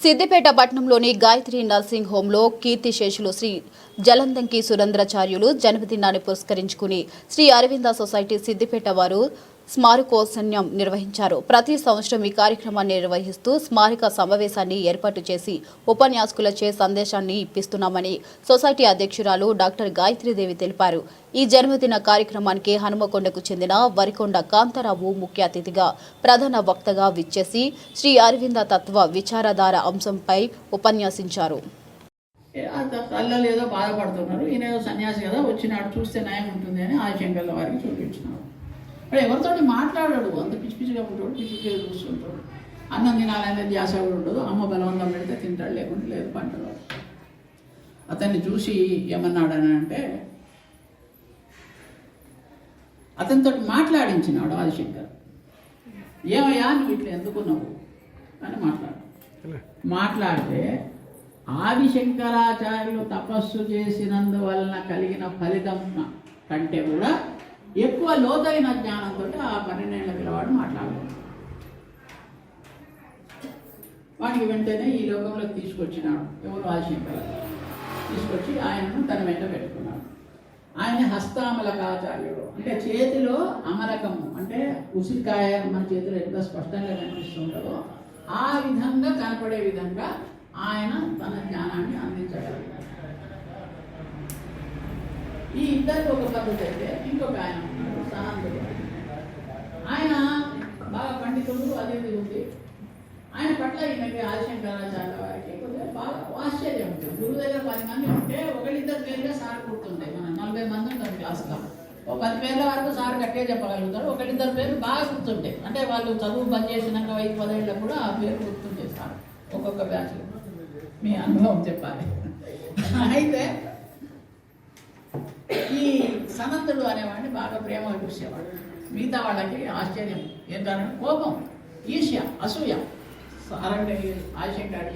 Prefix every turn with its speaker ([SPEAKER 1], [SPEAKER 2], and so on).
[SPEAKER 1] సిద్దిపేట పట్టణంలోని గాయత్రి నర్సింగ్ హోంలో కీర్తిశేషులు శ్రీ జలందంకి సురేంద్రాచార్యులు జన్మదినాన్ని పురస్కరించుకుని శ్రీ అరవింద సొసైటీ సిద్దిపేట వారు స్మారకోత్సవం నిర్వహించారు. ప్రతి సంవత్సరం ఈ కార్యక్రమాన్ని నిర్వహిస్తూ స్మారక సమావేశాన్ని ఏర్పాటు చేసి ఉపన్యాసకులచే సందేశాన్ని ఇప్పిస్తున్నామని సొసైటీ అధ్యక్షురాలు డాక్టర్ గాయత్రీదేవి తెలిపారు. ఈ జన్మదిన కార్యక్రమానికి హనుమకొండకు చెందిన వరికొండ కాంతారావు ముఖ్య అతిథిగా ప్రధాన వక్తగా విచ్చేసి శ్రీ అరవింద తత్వ విచారధార అంశంపై ఉపన్యాసించారు.
[SPEAKER 2] తల్లలు ఏదో బాధపడుతున్నారు, ఈయన ఏదో సన్యాసి కదా వచ్చినాడు చూస్తే న్యాయం ఉంటుంది అని ఆశంకర్ల వారికి చూపించినాడు. ఇక్కడ ఎవరితో మాట్లాడాడు, అంత పిచ్చి పిచ్చిగా ఉంటాడు, పిచ్చి పిచ్చిగా చూస్తుంటాడు. అన్నం తినాలనే ధ్యాస కూడా ఉండదు. అమ్మ బలవంతం పెడితే తింటాడు, లేకుంటే లేదు పంటలు. అతన్ని చూసి ఏమన్నాడని అంటే అతనితో మాట్లాడించినాడు ఆదిశంకర్. ఏమయ్యా నువ్వు ఇట్లా ఎందుకున్నావు అని మాట్లాడితే ఆదిశంకరాచార్యులు తపస్సు చేసినందువలన కలిగిన ఫలితం కంటే కూడా ఎక్కువ లోతైన జ్ఞానంతో ఆ 12 ఏళ్ల పిల్లవాడు మాట్లాడుతున్నాడు. వాడికి వెంటనే ఈ లోకంలోకి తీసుకొచ్చినాడు. ఎవరు? ఆదిశంకరాచార్యులు తీసుకొచ్చి ఆయనను తన వెంట పెట్టుకున్నాడు. ఆయన హస్తామలకాచార్యుడు అంటే చేతిలో అమలకము అంటే ఉసిరికాయ మన చేతిలో ఎంత స్పష్టంగా కనిపిస్తుంటుందో ఆ విధంగా కనపడే విధంగా ఆయన తన జ్ఞానాన్ని అందించగలరు. ఈ ఇద్దరికి ఒక పద్ధతి అయితే ఇంకొక ఆయన ఉన్నాడు సనందుడు. ఆయన బాగా పండితుడు, అది ఉంది. ఆయన పట్ల ఈయనకి ఆదిశంకరాచార్య వారికి కొద్దిగా బాగా ఆశ్చర్యం ఉంటుంది. గురువు దగ్గర 10 మంది ఉంటే ఒకళ్ళిద్దరు పేరుగా సార్ గుర్తుంటాయి. మనం 40 మంది ఉంటాం క్లాసులో. ఒక 10 పేర్ల వరకు సార్ గట్టిగా చెప్పగలుగుతారు. ఒకళ్ళిద్దరు పేర్లు బాగా గుర్తుంటాయి. అంటే వాళ్ళు చదువు బంద్ చేసినాక 5-10 ఏళ్ళకు కూడా ఆ పేరు గుర్తుంటాయి సార్ ఒక్కొక్క బ్యాచ్లో. మీ అనుభవం చెప్పాలి. అయితే ఈ సనందుడు అనేవాడిని బాగా ప్రేమ చూసేవాడు. మిగతా వాళ్ళకి ఆశ్చర్యం ఏంటంటే కోపం, ఈర్ష్య, అసూయ. ఆదిశంకర్